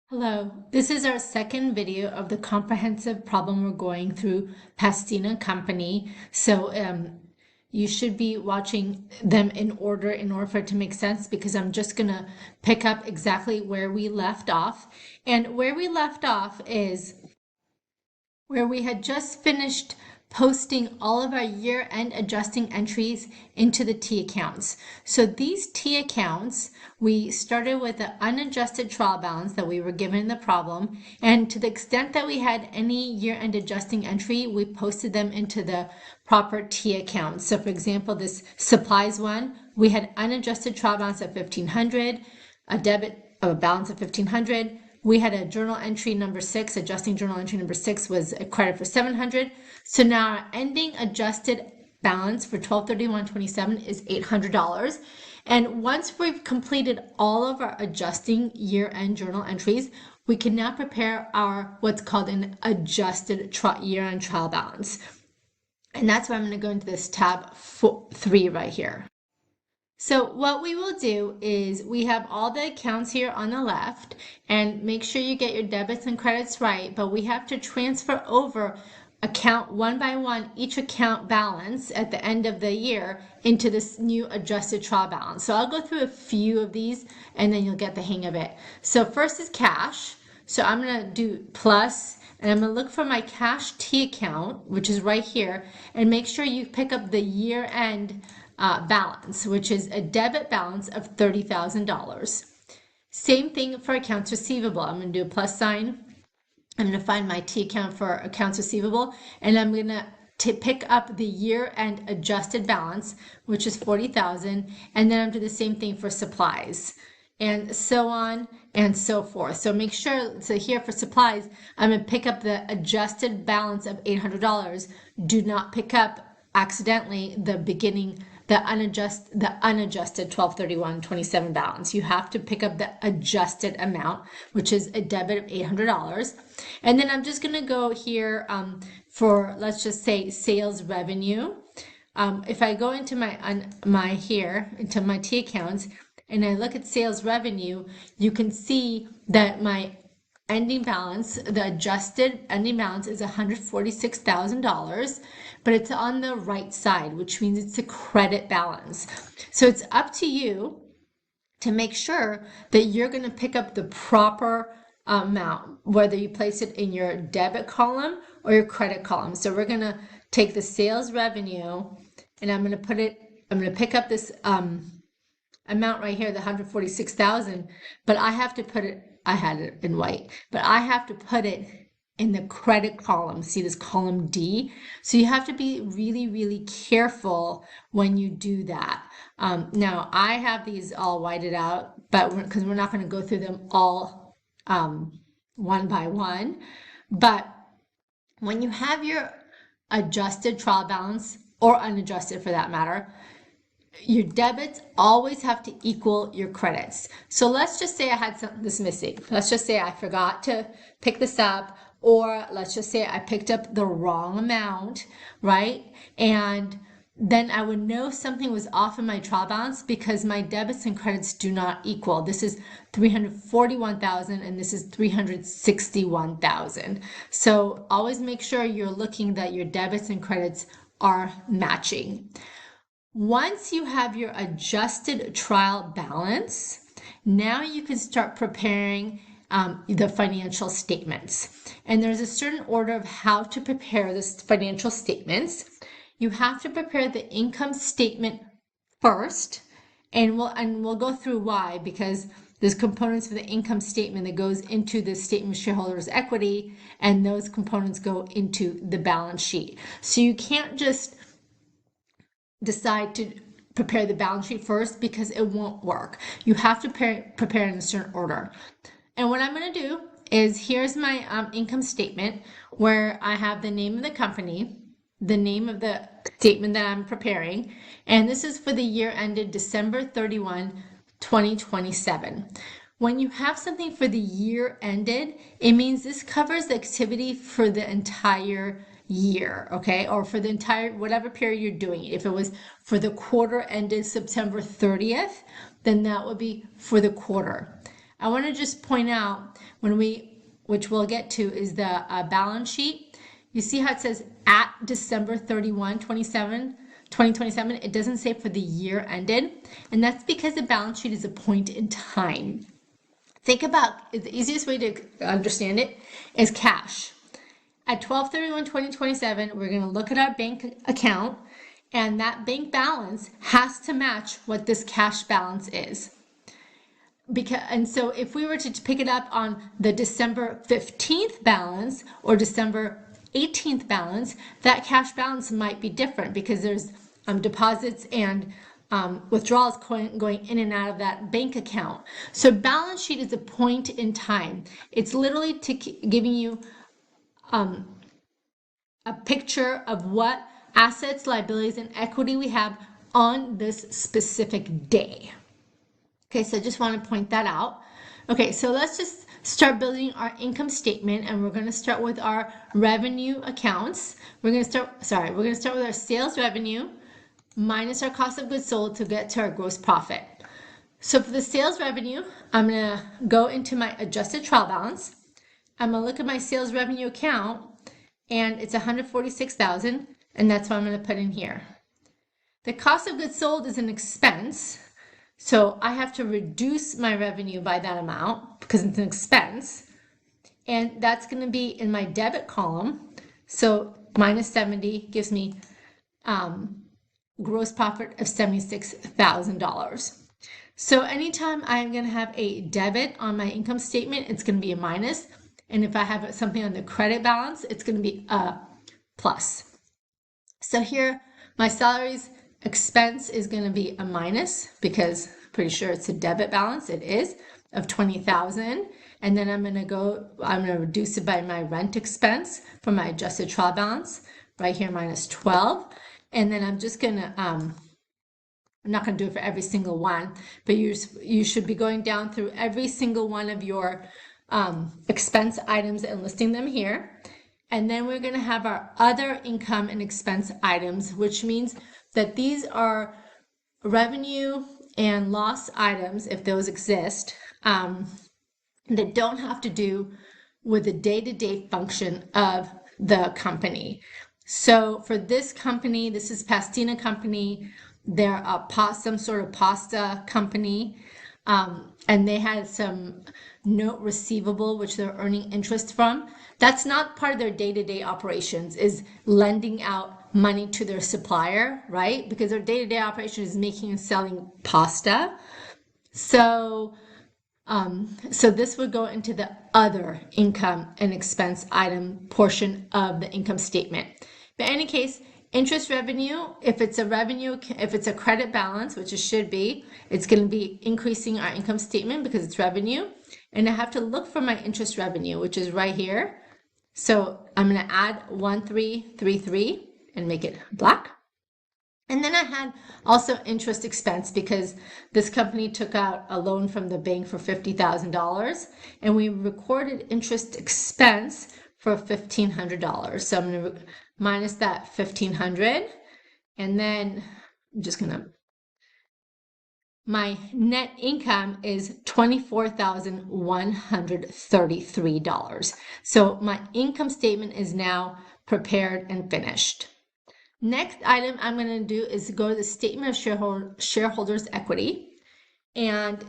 Hello, this is our second video of the comprehensive problem we're going through Pastina Company. You should be watching them in order for it to make sense because I'm just gonna pick up exactly where we left off. And where we left off is where we had just finished posting all of our year-end adjusting entries into the T accounts. So these T accounts, we started with the unadjusted trial balance that we were given in the problem, and to the extent that we had any year-end adjusting entry, we posted them into the proper T accounts. So for example, this supplies one, we had unadjusted trial balance of 1,500, a debit of a balance of 1,500. We had a journal entry number 6, adjusting journal entry number 6 was a credit for 700. So now our ending adjusted balance for 12/31/27 is $800. And once we've completed all of our adjusting year-end journal entries, we can now prepare our what's called an adjusted year-end trial balance. And that's why I'm going to go into this tab 3 right here. So what we will do is we have all the accounts here on the left, and make sure you get your debits and credits right, but we have to transfer over account one by one, each account balance at the end of the year into this new adjusted trial balance. So I'll go through a few of these and then you'll get the hang of it. So first is cash. So I'm going to do plus, and I'm going to look for my cash T account, which is right here, and make sure you pick up the year end balance, which is a debit balance of $30,000. Same thing for accounts receivable. I'm going to do a plus sign. I'm going to find my T account for accounts receivable, and I'm going to pick up the year-end adjusted balance, which is 40,000, and then I'm do the same thing for supplies, and so on and so forth. So make sure, so here for supplies, I'm going to pick up the adjusted balance of $800. Do not pick up accidentally the beginning, the unadjusted 12/31/27 balance. You have to pick up the adjusted amount, which is a debit of $800. And then I'm just going to go here for, let's just say, sales revenue. If I go into into my T accounts and I look at sales revenue, you can see that my ending balance, the adjusted ending balance is $146,000, but it's on the right side, which means it's a credit balance. So it's up to you to make sure that you're going to pick up the proper amount, whether you place it in your debit column or your credit column. So we're going to take the sales revenue and I'm going to pick up this amount right here, the 146,000, but I have to put it, I had it in white, but I have to put it in the credit column. See this column D? So you have to be really, really careful when you do that. Now I have these all whited out, but because we're not going to go through them all one by one, but when you have your adjusted trial balance, or unadjusted for that matter, your debits always have to equal your credits. So let's just say I had this missing. Let's just say I forgot to pick this up, or let's just say I picked up the wrong amount, right? And then I would know something was off in my trial balance because my debits and credits do not equal. This is 341,000 and this is 361,000. So always make sure you're looking that your debits and credits are matching. Once you have your adjusted trial balance, now you can start preparing the financial statements. And there's a certain order of how to prepare this financial statements. You have to prepare the income statement first, and we'll go through why, because there's components of the income statement that goes into the statement of shareholders' equity, and those components go into the balance sheet. So you can't just decide to prepare the balance sheet first because it won't work. You have to prepare in a certain order. And what I'm going to do is, here's my income statement where I have the name of the company, the name of the statement that I'm preparing, and this is for the year ended December 31, 2027. When you have something for the year ended, it means this covers the activity for the entire year, okay, or for the entire whatever period you're doing it. If it was for the quarter ended September 30th, then that would be for the quarter. I want to just point out which we'll get to, is the balance sheet. You see how it says at December 31, 2027? It doesn't say for the year ended. And that's because the balance sheet is a point in time. Think about the easiest way to understand it is cash. At 12/31/2027, we're going to look at our bank account, and that bank balance has to match what this cash balance is. And so if we were to pick it up on the December 15th balance or December 18th balance, that cash balance might be different because there's deposits and withdrawals going in and out of that bank account. So balance sheet is a point in time. It's literally giving you a picture of what assets, liabilities, and equity we have on this specific day. Okay, so I just want to point that out. Okay, so let's just start building our income statement, and we're going to start with our revenue accounts. We're going to start with our sales revenue minus our cost of goods sold to get to our gross profit. So for the sales revenue, I'm going to go into my adjusted trial balance. I'm going to look at my sales revenue account, and it's $146,000, and that's what I'm going to put in here. The cost of goods sold is an expense, so I have to reduce my revenue by that amount because it's an expense, and that's going to be in my debit column. So minus 70 gives me gross profit of $76,000. So anytime I'm going to have a debit on my income statement, it's going to be a minus. And if I have something on the credit balance, it's going to be a plus. So here, my salaries expense is going to be a minus because I'm pretty sure it's a debit balance. It is of $20,000. And then I'm going to reduce it by my rent expense for my adjusted trial balance right here, minus 12. And then I'm just going to, I'm not going to do it for every single one, but you should be going down through every single one of your expense items and listing them here. And then we're going to have our other income and expense items, which means that these are revenue and loss items, if those exist, that don't have to do with the day-to-day function of the company. So for this company, this is Pastina Company. They're some sort of pasta company, and they had some note receivable, which they're earning interest from. That's not part of their day-to-day operations, is lending out money to their supplier, right? Because their day-to-day operation is making and selling pasta. So this would go into the other income and expense item portion of the income statement. But in any case, interest revenue, if it's a credit balance, which it should be, it's going to be increasing our income statement because it's revenue. And I have to look for my interest revenue, which is right here. So I'm going to add 1333 and make it black. And then I had also interest expense because this company took out a loan from the bank for $50,000, and we recorded interest expense for $1,500. So I'm going to minus that $1,500, and then I'm just going to, my net income is $24,133. So my income statement is now prepared and finished. Next item I'm going to do is go to the statement of shareholders' equity. And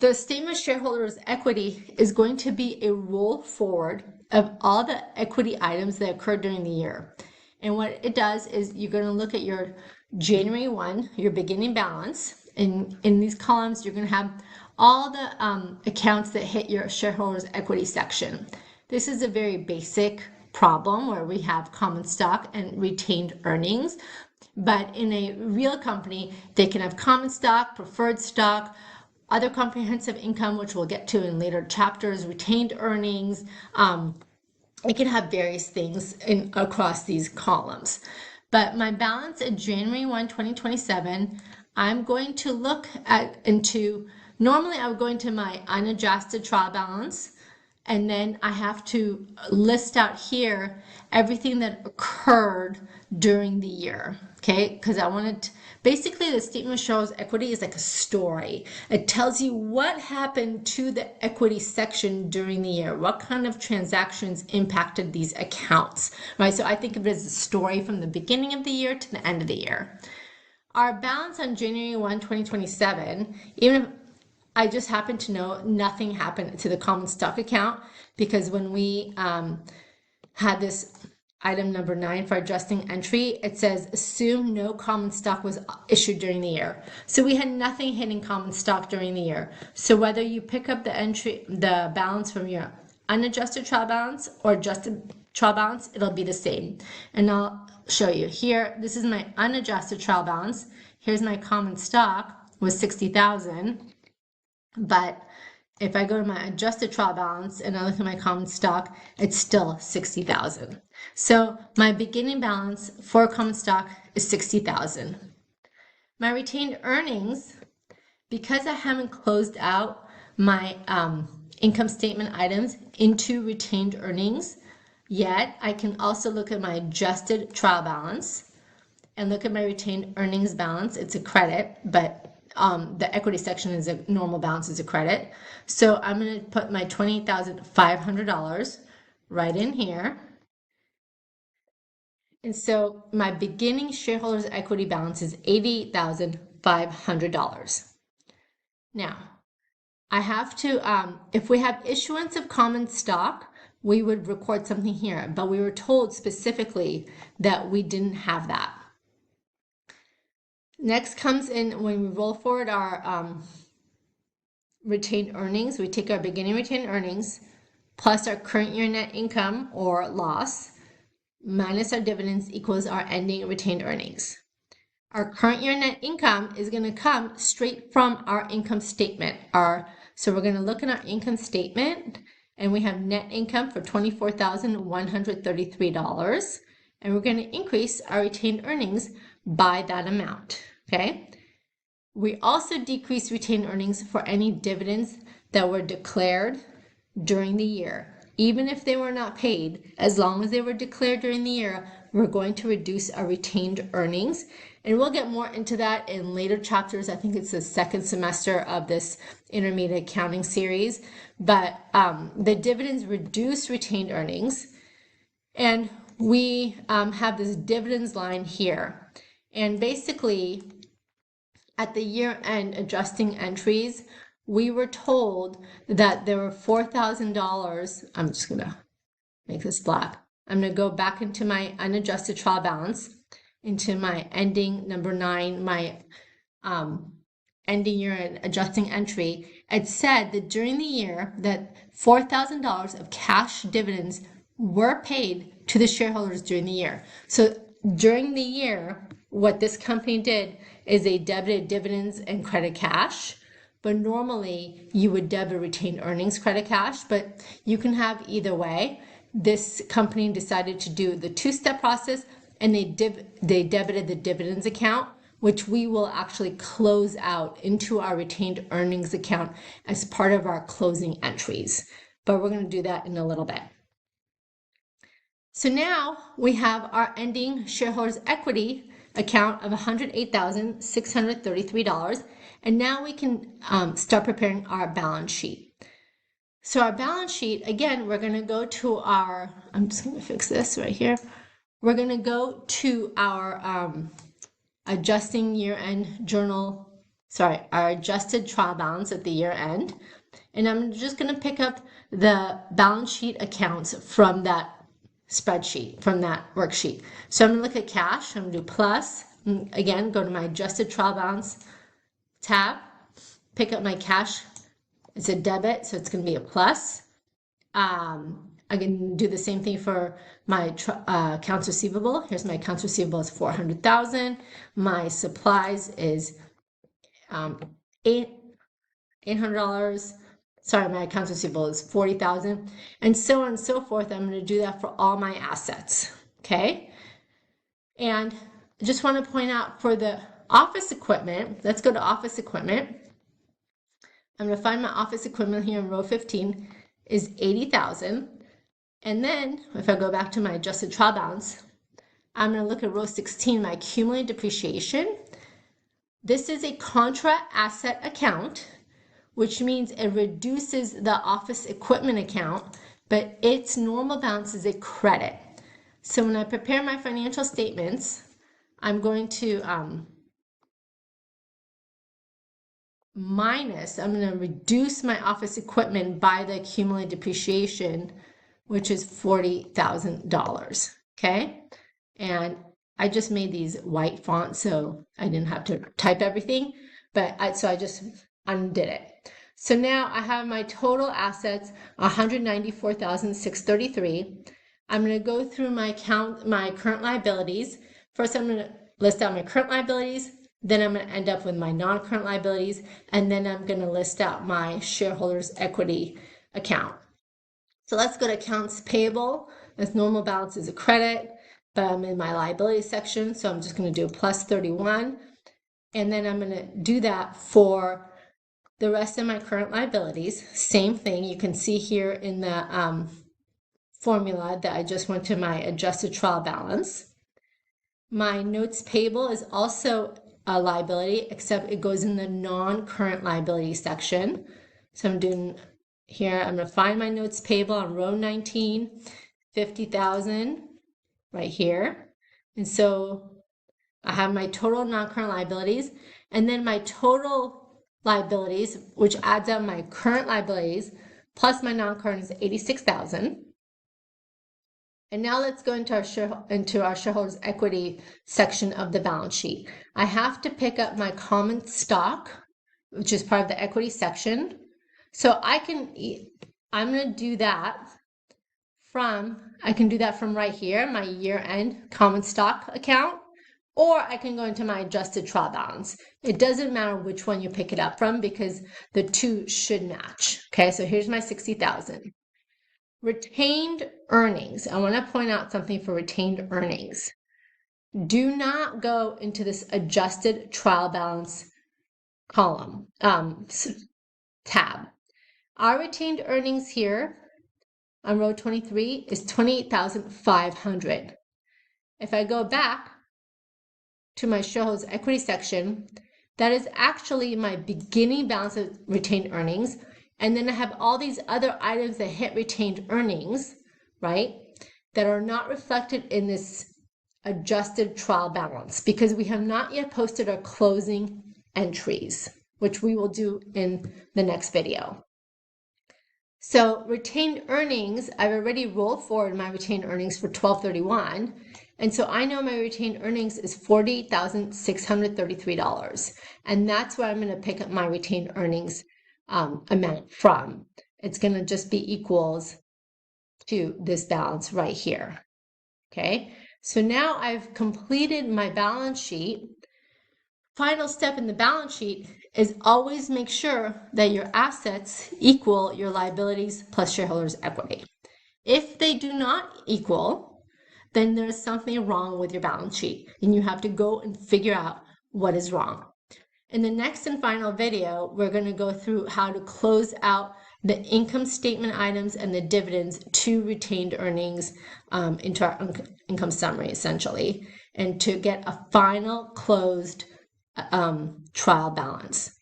the statement of shareholders' equity is going to be a roll forward of all the equity items that occurred during the year. And what it does is you're going to look at your January 1, your beginning balance. And in these columns, you're going to have all the accounts that hit your shareholders' equity section. This is a very basic problem where we have common stock and retained earnings. But in a real company, they can have common stock, preferred stock, other comprehensive income, which we'll get to in later chapters, retained earnings. It can have various things across these columns. But my balance at January 1, 2027, I'm going to look normally I would go into my unadjusted trial balance, and then I have to list out here everything that occurred during the year, okay? Because basically the statement of shareholders' equity is like a story. It tells you what happened to the equity section during the year, what kind of transactions impacted these accounts, right? So I think of it as a story from the beginning of the year to the end of the year. Our balance on January 1, 2027, even if I just happen to know nothing happened to the common stock account, because when we had this item number 9 for adjusting entry, it says assume no common stock was issued during the year. So we had nothing hitting common stock during the year. So whether you pick up the balance from your unadjusted trial balance or adjusted trial balance, it'll be the same. And I'll show you here. This is my unadjusted trial balance. Here's my common stock was 60,000. But if I go to my adjusted trial balance and I look at my common stock, it's still 60,000. So my beginning balance for common stock is 60,000. My retained earnings, because I haven't closed out my income statement items into retained earnings yet, I can also look at my adjusted trial balance and look at my retained earnings balance. It's a credit, but the equity section is a normal balance, is a credit. So I'm going to put my $28,500 right in here. And so my beginning shareholders equity balance is $88,500. Now, I have to, if we have issuance of common stock, we would record something here, but we were told specifically that we didn't have that. Next comes in when we roll forward our retained earnings. We take our beginning retained earnings plus our current year net income or loss minus our dividends equals our ending retained earnings. Our current year net income is going to come straight from our income statement. So we're going to look at our income statement and we have net income for $24,133, and we're going to increase our retained earnings by that amount, okay? We also decrease retained earnings for any dividends that were declared during the year. Even if they were not paid, as long as they were declared during the year, we're going to reduce our retained earnings. And we'll get more into that in later chapters. I think it's the second semester of this intermediate accounting series. But the dividends reduce retained earnings. And we have this dividends line here. And basically, at the year-end adjusting entries, we were told that there were $4,000. I'm just going to make this black. I'm going to go back into my unadjusted trial balance, into my ending number 9, my ending year and adjusting entry. It said that during the year that $4,000 of cash dividends were paid to the shareholders during the year. So during the year, what this company did is they debited dividends and credit cash. But normally you would debit retained earnings credit cash, but you can have either way. This company decided to do the two-step process, and they debited the dividends account, which we will actually close out into our retained earnings account as part of our closing entries. But we're going to do that in a little bit. So now we have our ending shareholders equity account of $108,633. And now we can start preparing our balance sheet. So our balance sheet, again, we're going to go to our, I'm just going to fix this right here. We're going to go to our adjusting year-end journal, our adjusted trial balance at the year-end. And I'm just going to pick up the balance sheet accounts from that spreadsheet, from that worksheet. So I'm going to look at cash. I'm going to do plus. Again, go to my adjusted trial balance tab, pick up my cash. It's a debit, so it's going to be a plus. I can do the same thing for my accounts receivable. Here's my accounts receivable is $400,000. My supplies is $800. Sorry, my accounts receivable is $40,000, and so on and so forth. I'm going to do that for all my assets. Okay, and I just want to point out for the office equipment, let's go to office equipment. I'm going to find my office equipment here in row 15 is $80,000. And then if I go back to my adjusted trial balance, I'm going to look at row 16, my accumulated depreciation. This is a contra asset account, which means it reduces the office equipment account, but its normal balance is a credit. So when I prepare my financial statements, I'm going to I'm going to reduce my office equipment by the accumulated depreciation, which is $40,000, okay? And I just made these white fonts, so I didn't have to type everything, so I just undid it. So now I have my total assets, $194,633. I'm going to go through my current liabilities. First, I'm going to list out my current liabilities. Then I'm going to end up with my non-current liabilities, and then I'm going to list out my shareholders' equity account. So let's go to accounts payable. This normal balance is a credit, but I'm in my liability section, so I'm just going to do a plus 31. And then I'm going to do that for the rest of my current liabilities. Same thing. You can see here in the formula that I just went to my adjusted trial balance. My notes payable is also a liability, except it goes in the non-current liability section. So I'm doing here, I'm going to find my notes payable on row 19, 50,000 right here. And so I have my total non-current liabilities, and then my total liabilities, which adds up my current liabilities plus my non-current, is 86,000. And now let's go into our shareholders' equity section of the balance sheet. I have to pick up my common stock, which is part of the equity section. So I'm going to do that from right here, my year-end common stock account, or I can go into my adjusted trial balance. It doesn't matter which one you pick it up from because the two should match. Okay, so here's my 60,000. Retained earnings. I want to point out something for retained earnings. Do not go into this adjusted trial balance column, tab. Our retained earnings here on row 23 is 28,500. If I go back to my shareholders equity section, that is actually my beginning balance of retained earnings. And then I have all these other items that hit retained earnings, right, that are not reflected in this adjusted trial balance because we have not yet posted our closing entries, which we will do in the next video. So retained earnings, I've already rolled forward my retained earnings for 12/31. And so I know my retained earnings is $40,633. And that's where I'm going to pick up my retained earnings amount from. It's going to just be equals to this balance right here. Okay, so now I've completed my balance sheet. Final step in the balance sheet is always make sure that your assets equal your liabilities plus shareholders' equity. If they do not equal, then there's something wrong with your balance sheet and you have to go and figure out what is wrong. In the next and final video, we're going to go through how to close out the income statement items and the dividends to retained earnings into our income summary, essentially, and to get a final closed trial balance.